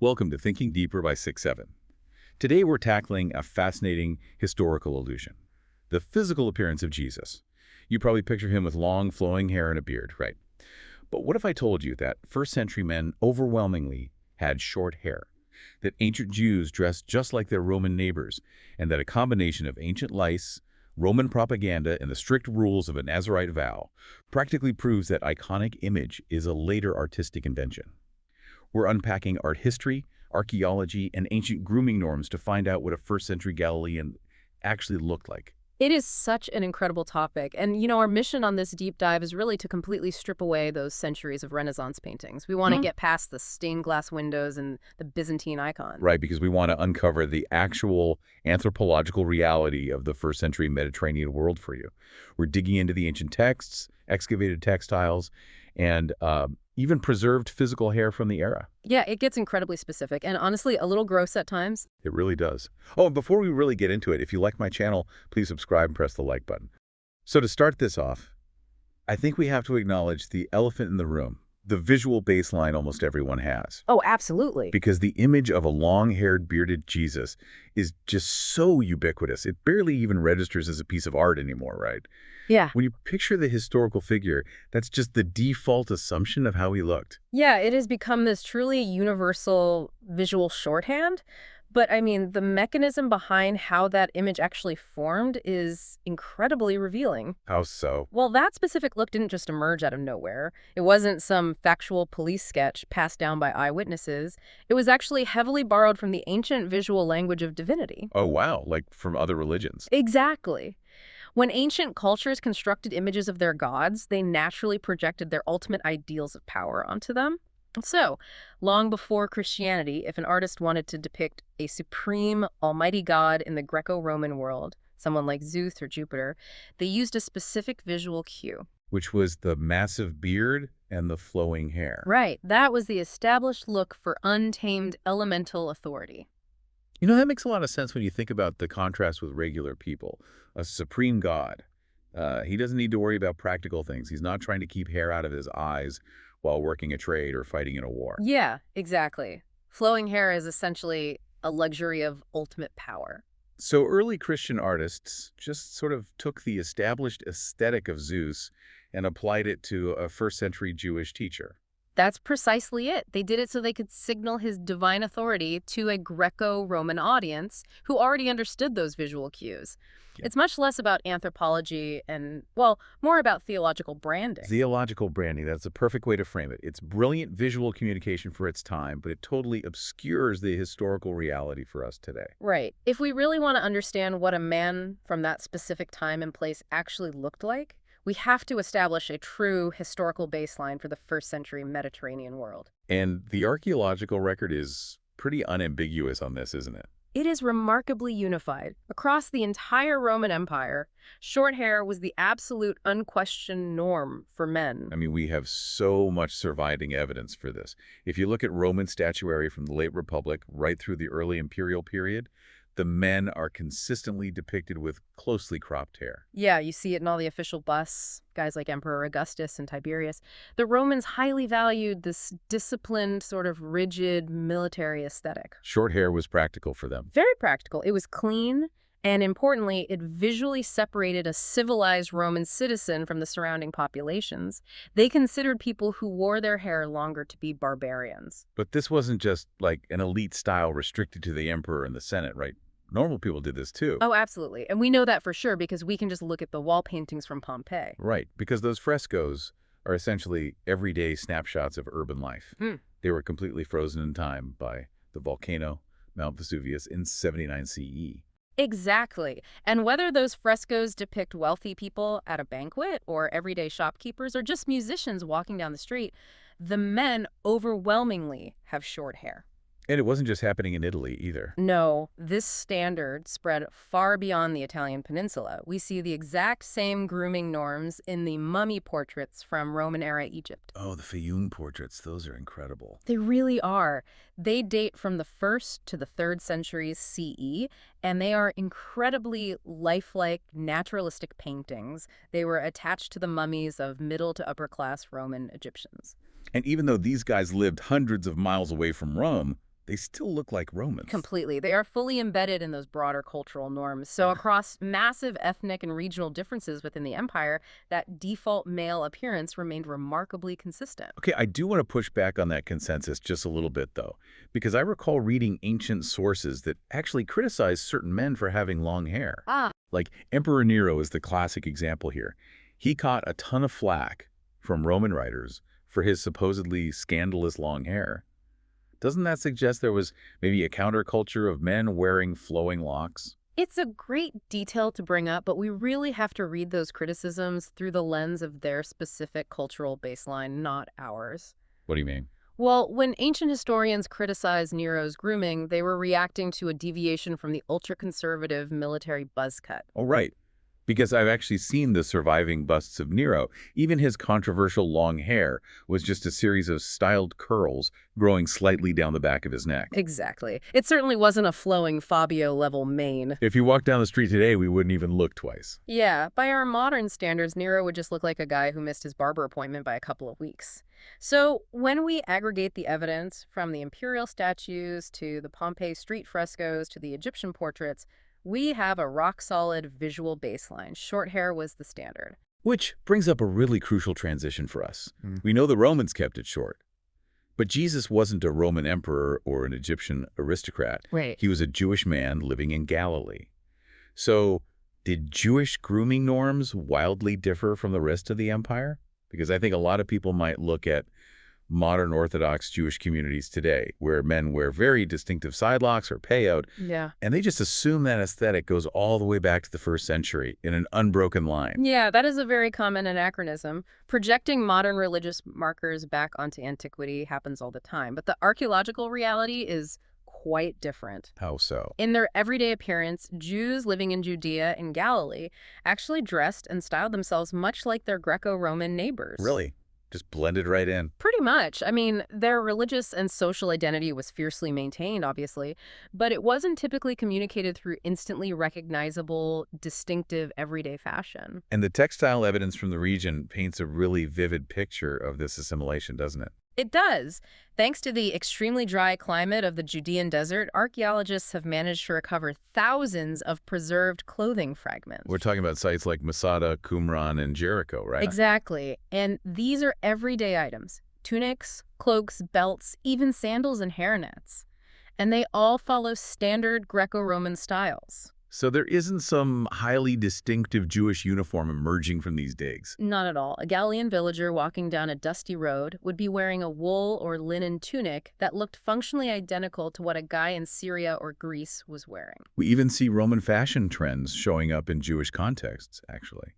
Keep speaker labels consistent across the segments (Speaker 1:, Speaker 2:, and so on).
Speaker 1: Welcome to Thinking Deeper by 6-7. Today we're tackling a fascinating historical illusion, the physical appearance of Jesus. You probably picture him with long, flowing hair and a beard, right? But what if I told you that first-century men overwhelmingly had short hair, that ancient Jews dressed just like their Roman neighbors, and that a combination of ancient lice, Roman propaganda, and the strict rules of a Nazarite vow practically proves that iconic image is a later artistic invention? We're unpacking art history, archaeology, and ancient grooming norms to find out what a first-century Galilean actually looked like.
Speaker 2: It is such an incredible topic. And, our mission on this deep dive is really to completely strip away those centuries of Renaissance paintings. We want to get past the stained glass windows and the Byzantine icon.
Speaker 1: Right, because we want to uncover the actual anthropological reality of the first-century Mediterranean world for you. We're digging into the ancient texts, excavated textiles, and even preserved physical hair from the era.
Speaker 2: Yeah, it gets incredibly specific and honestly a little gross at times.
Speaker 1: It really does. Oh, and before we really get into it, if you like my channel, please subscribe and press the like button. So to start this off, I think we have to acknowledge the elephant in the room, the visual baseline almost everyone has.
Speaker 2: Oh, absolutely.
Speaker 1: Because the image of a long-haired, bearded Jesus is just so ubiquitous, it barely even registers as a piece of art anymore, right?
Speaker 2: Yeah.
Speaker 1: When you picture the historical figure, that's just the default assumption of how he looked.
Speaker 2: Yeah, it has become this truly universal visual shorthand. But I mean, the mechanism behind how that image actually formed is incredibly revealing.
Speaker 1: How so?
Speaker 2: Well, that specific look didn't just emerge out of nowhere. It wasn't some factual police sketch passed down by eyewitnesses. It was actually heavily borrowed from the ancient visual language of divinity.
Speaker 1: Oh, wow, like from other religions.
Speaker 2: Exactly. When ancient cultures constructed images of their gods, they naturally projected their ultimate ideals of power onto them. So, long before Christianity, if an artist wanted to depict a supreme, almighty god in the Greco-Roman world, someone like Zeus or Jupiter, they used a specific visual cue.
Speaker 1: Which was the massive beard and the flowing hair.
Speaker 2: Right. That was the established look for untamed elemental authority.
Speaker 1: That makes a lot of sense when you think about the contrast with regular people. A supreme god. He doesn't need to worry about practical things. He's not trying to keep hair out of his eyes while working a trade or fighting in a war.
Speaker 2: Yeah, exactly. Flowing hair is essentially a luxury of ultimate power.
Speaker 1: So early Christian artists just sort of took the established aesthetic of Zeus and applied it to a first-century Jewish teacher.
Speaker 2: That's precisely it. They did it so they could signal his divine authority to a Greco-Roman audience who already understood those visual cues. Yeah. It's much less about anthropology and, well, more about theological branding.
Speaker 1: Theological branding, that's a perfect way to frame it. It's brilliant visual communication for its time, but it totally obscures the historical reality for us today.
Speaker 2: Right. If we really want to understand what a man from that specific time and place actually looked like, we have to establish a true historical baseline for the first-century Mediterranean world.
Speaker 1: And the archaeological record is pretty unambiguous on this, isn't it?
Speaker 2: It is remarkably unified. Across the entire Roman Empire, short hair was the absolute unquestioned norm for men.
Speaker 1: I mean, we have so much surviving evidence for this. If you look at Roman statuary from the late Republic right through the early imperial period, the men are consistently depicted with closely cropped hair.
Speaker 2: Yeah, you see it in all the official busts, guys like Emperor Augustus and Tiberius. The Romans highly valued this disciplined, sort of rigid military aesthetic.
Speaker 1: Short hair was practical for them.
Speaker 2: Very practical. It was clean, and importantly, it visually separated a civilized Roman citizen from the surrounding populations. They considered people who wore their hair longer to be barbarians.
Speaker 1: But this wasn't just like an elite style restricted to the emperor and the Senate, right? Normal people did this too.
Speaker 2: Oh, absolutely. And we know that for sure because we can just look at the wall paintings from Pompeii.
Speaker 1: Right, because those frescoes are essentially everyday snapshots of urban life. They were completely frozen in time by the volcano, Mount Vesuvius, in 79 CE.
Speaker 2: Exactly. And whether those frescoes depict wealthy people at a banquet or everyday shopkeepers or just musicians walking down the street, the men overwhelmingly have short hair.
Speaker 1: And it wasn't just happening in Italy either.
Speaker 2: No, this standard spread far beyond the Italian peninsula. We see the exact same grooming norms in the mummy portraits from Roman-era Egypt.
Speaker 1: Oh, the Fayum portraits, those are incredible.
Speaker 2: They really are. They date from the 1st to the 3rd centuries CE, and they are incredibly lifelike, naturalistic paintings. They were attached to the mummies of middle to upper-class Roman Egyptians.
Speaker 1: And even though these guys lived hundreds of miles away from Rome, they still look like Romans.
Speaker 2: Completely. They are fully embedded in those broader cultural norms. So across massive ethnic and regional differences within the empire, that default male appearance remained remarkably consistent.
Speaker 1: Okay, I do want to push back on that consensus just a little bit, though, because I recall reading ancient sources that actually criticize certain men for having long hair.
Speaker 2: Ah,
Speaker 1: Like Emperor Nero is the classic example here. He caught a ton of flack from Roman writers for his supposedly scandalous long hair. Doesn't that suggest there was maybe a counterculture of men wearing flowing locks?
Speaker 2: it's a great detail to bring up, but we really have to read those criticisms through the lens of their specific cultural baseline, not ours.
Speaker 1: What do you mean?
Speaker 2: Well, when ancient historians criticized Nero's grooming, they were reacting to a deviation from the ultra-conservative military buzz cut.
Speaker 1: Oh, right. Because I've actually seen the surviving busts of Nero. Even his controversial long hair was just a series of styled curls growing slightly down the back of his neck.
Speaker 2: Exactly. It certainly wasn't a flowing Fabio-level mane.
Speaker 1: If you walked down the street today, we wouldn't even look twice.
Speaker 2: Yeah, by our modern standards, Nero would just look like a guy who missed his barber appointment by a couple of weeks. So when we aggregate the evidence from the imperial statues to the Pompeii street frescoes to the Egyptian portraits, we have a rock-solid visual baseline. Short hair was the standard.
Speaker 1: Which brings up a really crucial transition for us. We know the Romans kept it short. But Jesus wasn't a Roman emperor or an Egyptian aristocrat.
Speaker 2: Right.
Speaker 1: He was a Jewish man living in Galilee. So did Jewish grooming norms wildly differ from the rest of the empire? Because I think a lot of people might look at modern Orthodox Jewish communities today, where men wear very distinctive sidelocks or payout,
Speaker 2: Yeah.
Speaker 1: and they just assume that aesthetic goes all the way back to the 1st century in an unbroken line.
Speaker 2: Yeah, that is a very common anachronism. Projecting modern religious markers back onto antiquity happens all the time, but the archaeological reality is quite different.
Speaker 1: How so?
Speaker 2: In their everyday appearance, Jews living in Judea and Galilee actually dressed and styled themselves much like their Greco-Roman neighbors.
Speaker 1: Really? Just blended right in.
Speaker 2: Pretty much. I mean, their religious and social identity was fiercely maintained, obviously, but it wasn't typically communicated through instantly recognizable, distinctive, everyday fashion.
Speaker 1: And the textile evidence from the region paints a really vivid picture of this assimilation, doesn't it?
Speaker 2: It does. Thanks to the extremely dry climate of the Judean Desert, archaeologists have managed to recover thousands of preserved clothing fragments.
Speaker 1: We're talking about sites like Masada, Qumran, and Jericho, right?
Speaker 2: Exactly. And these are everyday items. Tunics, cloaks, belts, even sandals and hairnets. And they all follow standard Greco-Roman styles.
Speaker 1: So there isn't some highly distinctive Jewish uniform emerging from these digs.
Speaker 2: Not at all. A Galilean villager walking down a dusty road would be wearing a wool or linen tunic that looked functionally identical to what a guy in Syria or Greece was wearing.
Speaker 1: We even see Roman fashion trends showing up in Jewish contexts, actually.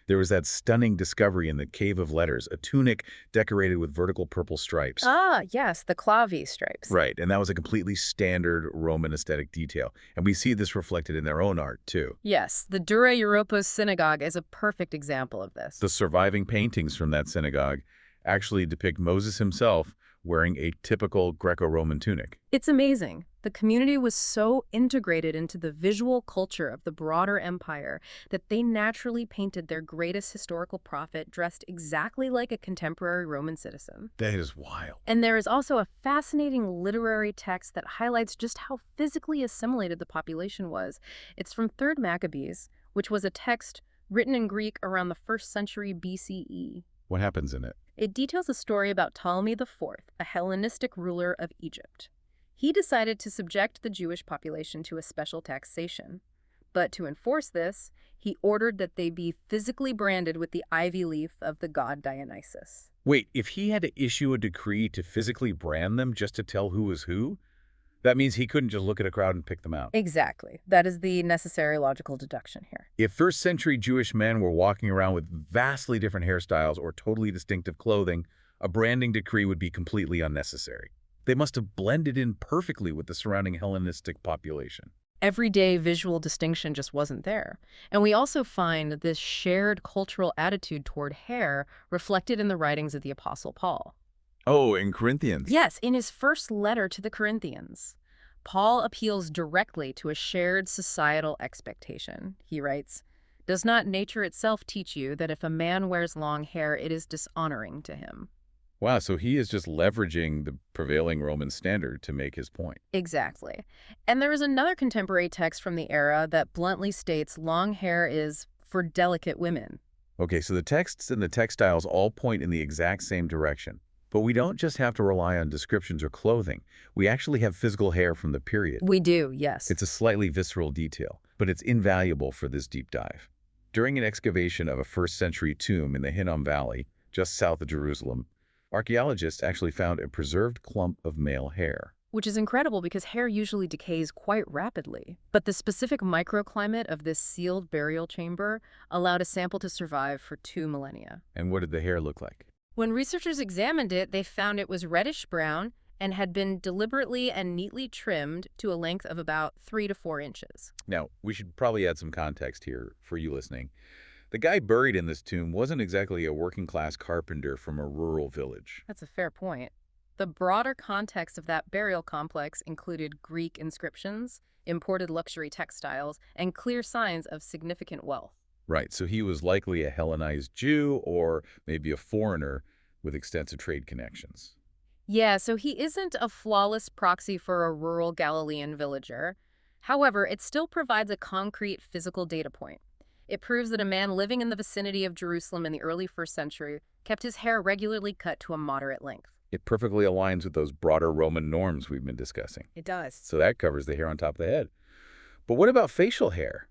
Speaker 1: There was that stunning discovery in the Cave of Letters, a tunic decorated with vertical purple stripes.
Speaker 2: Ah, yes, the clavi stripes.
Speaker 1: Right, and that was a completely standard Roman aesthetic detail. And we see this reflected in their own art, too.
Speaker 2: Yes, the Dura Europos synagogue is a perfect example of this.
Speaker 1: The surviving paintings from that synagogue actually depict Moses himself wearing a typical Greco-Roman tunic.
Speaker 2: It's amazing. The community was so integrated into the visual culture of the broader empire that they naturally painted their greatest historical prophet dressed exactly like a contemporary Roman citizen.
Speaker 1: That is wild.
Speaker 2: And there is also a fascinating literary text that highlights just how physically assimilated the population was. It's from 3rd Maccabees, which was a text written in Greek around the 1st century BCE.
Speaker 1: What happens in it?
Speaker 2: It details a story about Ptolemy IV, a Hellenistic ruler of Egypt. He decided to subject the Jewish population to a special taxation. But to enforce this, he ordered that they be physically branded with the ivy leaf of the god Dionysus.
Speaker 1: Wait, if he had to issue a decree to physically brand them just to tell who was who, that means he couldn't just look at a crowd and pick them out.
Speaker 2: Exactly. That is the necessary logical deduction here.
Speaker 1: If 1st century Jewish men were walking around with vastly different hairstyles or totally distinctive clothing, a branding decree would be completely unnecessary. They must have blended in perfectly with the surrounding Hellenistic population.
Speaker 2: Everyday visual distinction just wasn't there. And we also find this shared cultural attitude toward hair reflected in the writings of the Apostle Paul.
Speaker 1: Oh, in Corinthians?
Speaker 2: Yes, in his first letter to the Corinthians, Paul appeals directly to a shared societal expectation. He writes, "Does not nature itself teach you that if a man wears long hair, it is dishonoring to him?"
Speaker 1: Wow, so he is just leveraging the prevailing Roman standard to make his point.
Speaker 2: Exactly. And there is another contemporary text from the era that bluntly states long hair is for delicate women.
Speaker 1: Okay, so the texts and the textiles all point in the exact same direction. But we don't just have to rely on descriptions or clothing. We actually have physical hair from the period.
Speaker 2: We do, yes.
Speaker 1: It's a slightly visceral detail, but it's invaluable for this deep dive. During an excavation of a first-century tomb in the Hinnom Valley, just south of Jerusalem, archaeologists actually found a preserved clump of male hair.
Speaker 2: Which is incredible because hair usually decays quite rapidly. But the specific microclimate of this sealed burial chamber allowed a sample to survive for 2 millennia.
Speaker 1: And what did the hair look like?
Speaker 2: When researchers examined it, they found it was reddish-brown and had been deliberately and neatly trimmed to a length of about 3 to 4 inches.
Speaker 1: Now, we should probably add some context here for you listening. The guy buried in this tomb wasn't exactly a working-class carpenter from a rural village.
Speaker 2: That's a fair point. The broader context of that burial complex included Greek inscriptions, imported luxury textiles, and clear signs of significant wealth.
Speaker 1: Right, so he was likely a Hellenized Jew or maybe a foreigner with extensive trade connections.
Speaker 2: Yeah, so he isn't a flawless proxy for a rural Galilean villager. However, it still provides a concrete physical data point. It proves that a man living in the vicinity of Jerusalem in the early 1st century kept his hair regularly cut to a moderate length.
Speaker 1: It perfectly aligns with those broader Roman norms we've been discussing.
Speaker 2: It does.
Speaker 1: So that covers the hair on top of the head. But what about facial hair?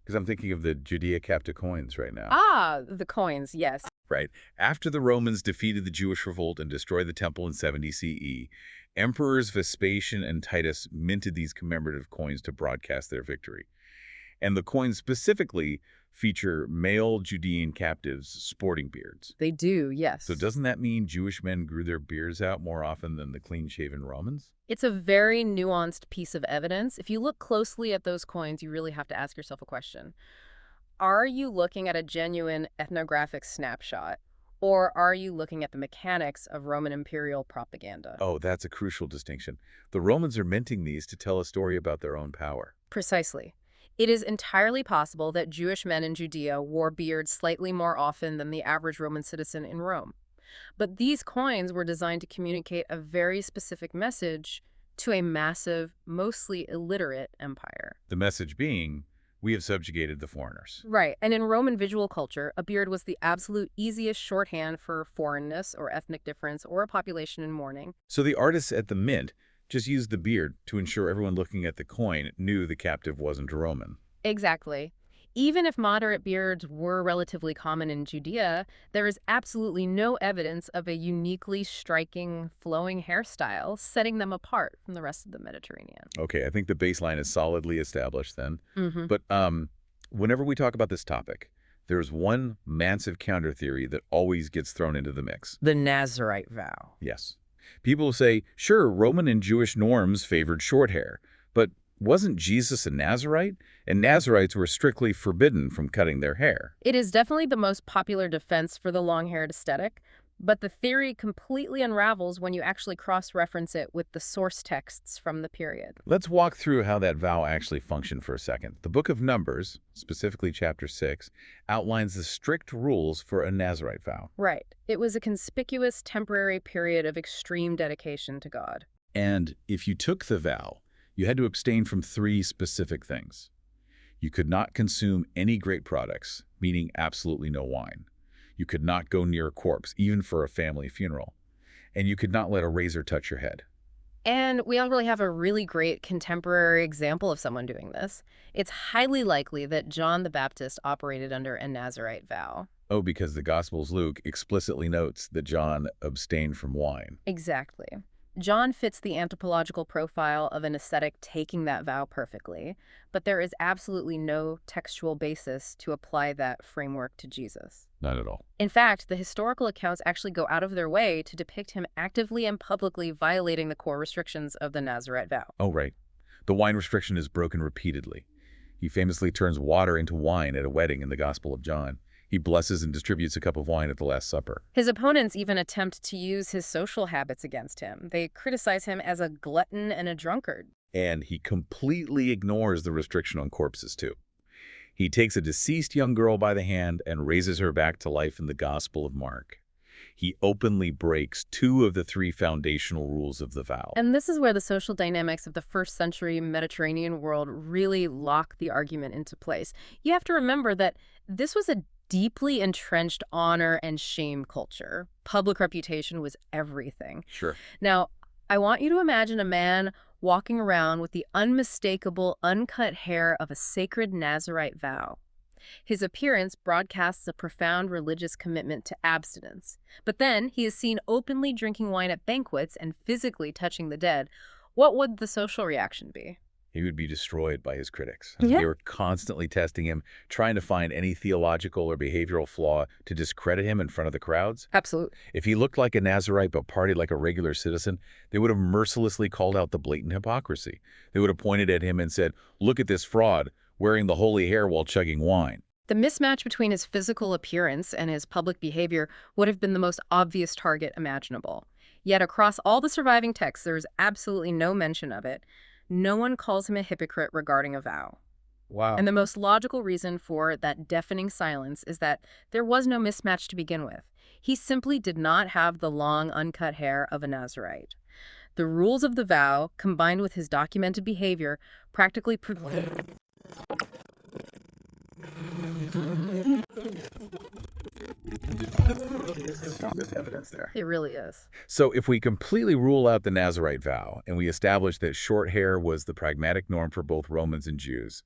Speaker 1: Because I'm thinking of the Judea Capta coins right now.
Speaker 2: Ah, the coins, yes.
Speaker 1: Right. After the Romans defeated the Jewish revolt and destroyed the temple in 70 CE, emperors Vespasian and Titus minted these commemorative coins to broadcast their victory. And the coins specifically feature male Judean captives sporting beards.
Speaker 2: They do, yes.
Speaker 1: So doesn't that mean Jewish men grew their beards out more often than the clean-shaven Romans?
Speaker 2: It's a very nuanced piece of evidence. If you look closely at those coins, you really have to ask yourself a question. Are you looking at a genuine ethnographic snapshot, or are you looking at the mechanics of Roman imperial propaganda?
Speaker 1: Oh, that's a crucial distinction. The Romans are minting these to tell a story about their own power.
Speaker 2: Precisely. It is entirely possible that Jewish men in Judea wore beards slightly more often than the average Roman citizen in Rome. But these coins were designed to communicate a very specific message to a massive, mostly illiterate empire.
Speaker 1: The message being, we have subjugated the foreigners.
Speaker 2: Right, and in Roman visual culture, a beard was the absolute easiest shorthand for foreignness or ethnic difference or a population in mourning.
Speaker 1: So the artists at the mint just used the beard to ensure everyone looking at the coin knew the captive wasn't Roman.
Speaker 2: Exactly. Even if moderate beards were relatively common in Judea, there is absolutely no evidence of a uniquely striking, flowing hairstyle setting them apart from the rest of the Mediterranean.
Speaker 1: Okay, I think the baseline is solidly established then.
Speaker 2: Mm-hmm.
Speaker 1: But whenever we talk about this topic, there's one massive counter theory that always gets thrown into the mix.
Speaker 2: The Nazarite Vow.
Speaker 1: Yes. People will say, sure, Roman and Jewish norms favored short hair, but wasn't Jesus a Nazarite? And Nazarites were strictly forbidden from cutting their hair.
Speaker 2: It is definitely the most popular defense for the long-haired aesthetic, but the theory completely unravels when you actually cross-reference it with the source texts from the period.
Speaker 1: Let's walk through how that vow actually functioned for a second. The book of Numbers, specifically chapter 6, outlines the strict rules for a Nazarite vow.
Speaker 2: Right. It was a conspicuous temporary period of extreme dedication to God.
Speaker 1: And if you took the vow, you had to abstain from 3 specific things. You could not consume any grape products, meaning absolutely no wine. You could not go near a corpse, even for a family funeral. And you could not let a razor touch your head.
Speaker 2: And we already have a really great contemporary example of someone doing this. It's highly likely that John the Baptist operated under a Nazarite vow.
Speaker 1: Oh, because the Gospels Luke explicitly notes that John abstained from wine.
Speaker 2: Exactly. John fits the anthropological profile of an ascetic taking that vow perfectly, but there is absolutely no textual basis to apply that framework to Jesus.
Speaker 1: Not at all.
Speaker 2: In fact, the historical accounts actually go out of their way to depict him actively and publicly violating the core restrictions of the Nazarite vow.
Speaker 1: Oh, right. The wine restriction is broken repeatedly. He famously turns water into wine at a wedding in the Gospel of John. He blesses and distributes a cup of wine at the Last Supper.
Speaker 2: His opponents even attempt to use his social habits against him. They criticize him as a glutton and a drunkard.
Speaker 1: And he completely ignores the restriction on corpses, too. He takes a deceased young girl by the hand and raises her back to life in the Gospel of Mark. He openly breaks two of the three foundational rules of the vow.
Speaker 2: And this is where the social dynamics of the first century Mediterranean world really lock the argument into place. You have to remember that this was a deeply entrenched honor and shame culture. Public reputation was everything.
Speaker 1: Sure.
Speaker 2: Now, I want you to imagine a man walking around with the unmistakable, uncut hair of a sacred Nazarite vow. His appearance broadcasts a profound religious commitment to abstinence. But then he is seen openly drinking wine at banquets and physically touching the dead. What would the social reaction be?
Speaker 1: He would be destroyed by his critics.
Speaker 2: Yeah.
Speaker 1: They were constantly testing him, trying to find any theological or behavioral flaw to discredit him in front of the crowds.
Speaker 2: Absolutely.
Speaker 1: If he looked like a Nazarite but partied like a regular citizen, they would have mercilessly called out the blatant hypocrisy. They would have pointed at him and said, "Look at this fraud, wearing the holy hair while chugging wine."
Speaker 2: The mismatch between his physical appearance and his public behavior would have been the most obvious target imaginable. Yet across all the surviving texts, there is absolutely no mention of it. No one calls him a hypocrite regarding a vow.
Speaker 1: Wow.
Speaker 2: And the most logical reason for that deafening silence is that there was no mismatch to begin with. He simply did not have the long, uncut hair of a Nazarite. The rules of the vow, combined with his documented behavior, practically
Speaker 1: evidence there.
Speaker 2: It really is.
Speaker 1: So if we completely rule out the Nazarite vow and we establish that short hair was the pragmatic norm for both Romans and Jews,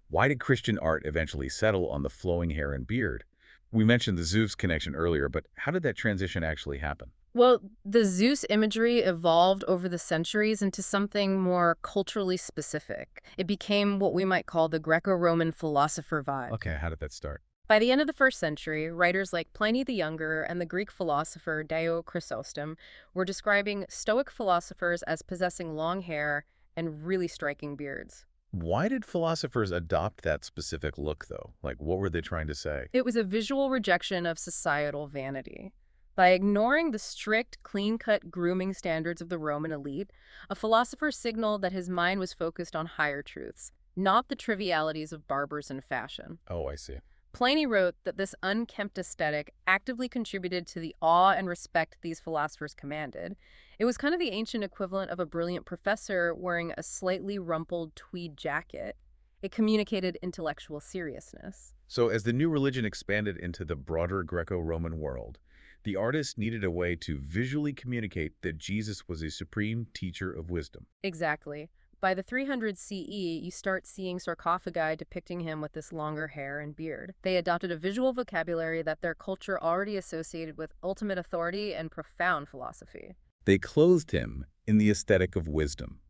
Speaker 1: why did Christian art eventually settle on the flowing hair and beard? We mentioned the Zeus connection earlier, but how did that transition actually happen?
Speaker 2: Well, the Zeus imagery evolved over the centuries into something more culturally specific. It became what we might call the Greco-Roman philosopher vibe.
Speaker 1: Okay, how did that start?
Speaker 2: By the end of the first century, writers like Pliny the Younger and the Greek philosopher Dio Chrysostom were describing Stoic philosophers as possessing long hair and really striking beards.
Speaker 1: Why did philosophers adopt that specific look, though? Like, what were they trying to say?
Speaker 2: It was a visual rejection of societal vanity. By ignoring the strict, clean-cut grooming standards of the Roman elite, a philosopher signaled that his mind was focused on higher truths, not the trivialities of barbers and fashion.
Speaker 1: Oh, I see.
Speaker 2: Pliny wrote that this unkempt aesthetic actively contributed to the awe and respect these philosophers commanded. It was kind of the ancient equivalent of a brilliant professor wearing a slightly rumpled tweed jacket. It communicated intellectual seriousness.
Speaker 1: So as the new religion expanded into the broader Greco-Roman world, the artists needed a way to visually communicate that Jesus was a supreme teacher of wisdom.
Speaker 2: Exactly. By the 300 CE, you start seeing sarcophagi depicting him with this longer hair and beard. They adopted a visual vocabulary that their culture already associated with ultimate authority and profound philosophy.
Speaker 1: They clothed him in the aesthetic of wisdom.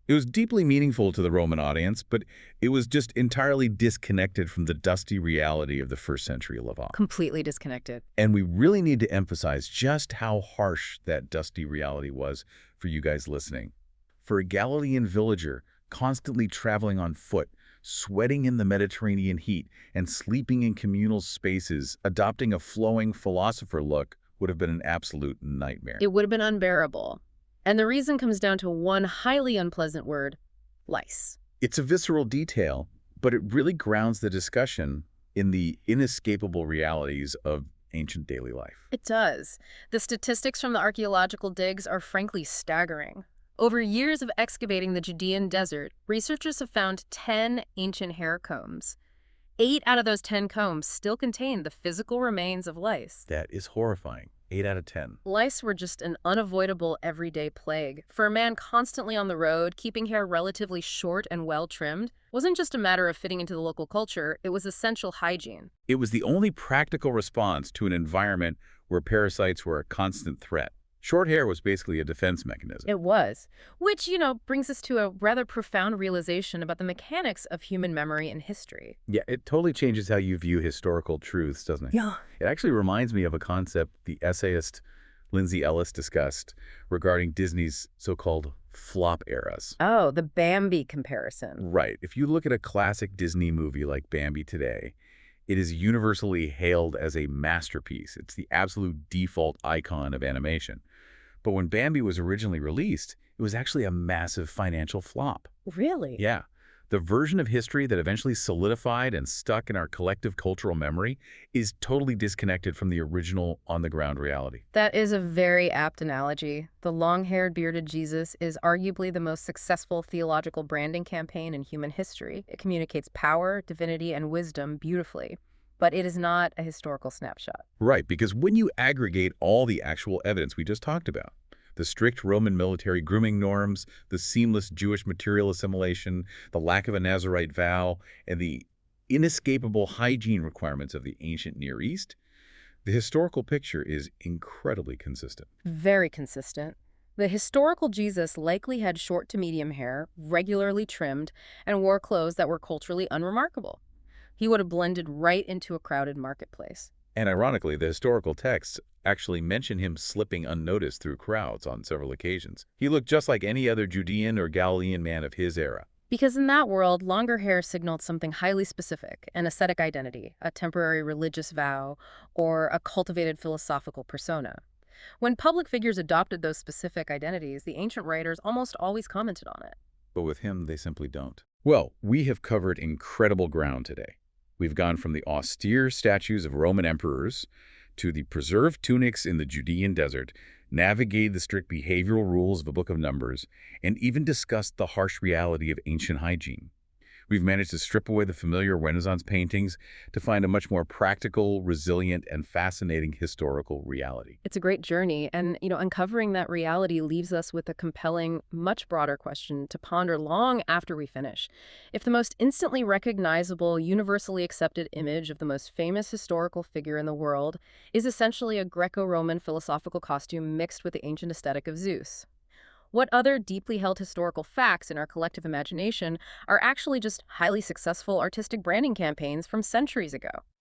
Speaker 1: It was deeply meaningful to the Roman audience, but it was just entirely disconnected from the dusty reality of the first century Levant.
Speaker 2: Completely disconnected.
Speaker 1: And we really need to emphasize just how harsh that dusty reality was for you guys listening. For a Galilean villager constantly traveling on foot, sweating in the Mediterranean heat, and sleeping in communal spaces, adopting a flowing philosopher look would have been an absolute nightmare.
Speaker 2: It would have been unbearable. And the reason comes down to one highly unpleasant word: lice.
Speaker 1: It's a visceral detail, but it really grounds the discussion in the inescapable realities of ancient daily life.
Speaker 2: It does. The statistics from the archaeological digs are frankly staggering. Over years of excavating the Judean Desert, researchers have found 10 ancient hair combs. 8 out of those 10 combs still contain the physical remains of lice.
Speaker 1: That is horrifying. 8 out of 10.
Speaker 2: Lice were just an unavoidable everyday plague. For a man constantly on the road, keeping hair relatively short and well-trimmed wasn't just a matter of fitting into the local culture, it was essential hygiene.
Speaker 1: It was the only practical response to an environment where parasites were a constant threat. Short hair was basically a defense mechanism.
Speaker 2: It was. Which, brings us to a rather profound realization about the mechanics of human memory and history.
Speaker 1: Yeah, it totally changes how you view historical truths, doesn't it?
Speaker 2: Yeah.
Speaker 1: It actually reminds me of a concept the essayist Lindsay Ellis discussed regarding Disney's so-called flop eras.
Speaker 2: Oh, the Bambi comparison.
Speaker 1: Right. If you look at a classic Disney movie like Bambi today, it is universally hailed as a masterpiece. It's the absolute default icon of animation. But when Bambi was originally released, it was actually a massive financial flop.
Speaker 2: Really?
Speaker 1: Yeah. The version of history that eventually solidified and stuck in our collective cultural memory is totally disconnected from the original on-the-ground reality.
Speaker 2: That is a very apt analogy. The long-haired, bearded Jesus is arguably the most successful theological branding campaign in human history. It communicates power, divinity, and wisdom beautifully, but it is not a historical snapshot.
Speaker 1: Right, because when you aggregate all the actual evidence we just talked about, the strict Roman military grooming norms, the seamless Jewish material assimilation, the lack of a Nazarite vow, and the inescapable hygiene requirements of the ancient Near East, the historical picture is incredibly consistent.
Speaker 2: Very consistent. The historical Jesus likely had short to medium hair, regularly trimmed, and wore clothes that were culturally unremarkable. He would have blended right into a crowded marketplace.
Speaker 1: And ironically, the historical texts actually mention him slipping unnoticed through crowds on several occasions. He looked just like any other Judean or Galilean man of his era.
Speaker 2: Because in that world, longer hair signaled something highly specific, an ascetic identity, a temporary religious vow, or a cultivated philosophical persona. When public figures adopted those specific identities, the ancient writers almost always commented on it.
Speaker 1: But with him, they simply don't. Well, we have covered incredible ground today. We've gone from the austere statues of Roman emperors to the preserved tunics in the Judean Desert, navigated the strict behavioral rules of the Book of Numbers, and even discussed the harsh reality of ancient hygiene. We've managed to strip away the familiar Renaissance paintings to find a much more practical, resilient, and fascinating historical reality.
Speaker 2: It's a great journey, and uncovering that reality leaves us with a compelling, much broader question to ponder long after we finish. If the most instantly recognizable, universally accepted image of the most famous historical figure in the world is essentially a Greco-Roman philosophical costume mixed with the ancient aesthetic of Zeus, what other deeply held historical facts in our collective imagination are actually just highly successful artistic branding campaigns from centuries ago?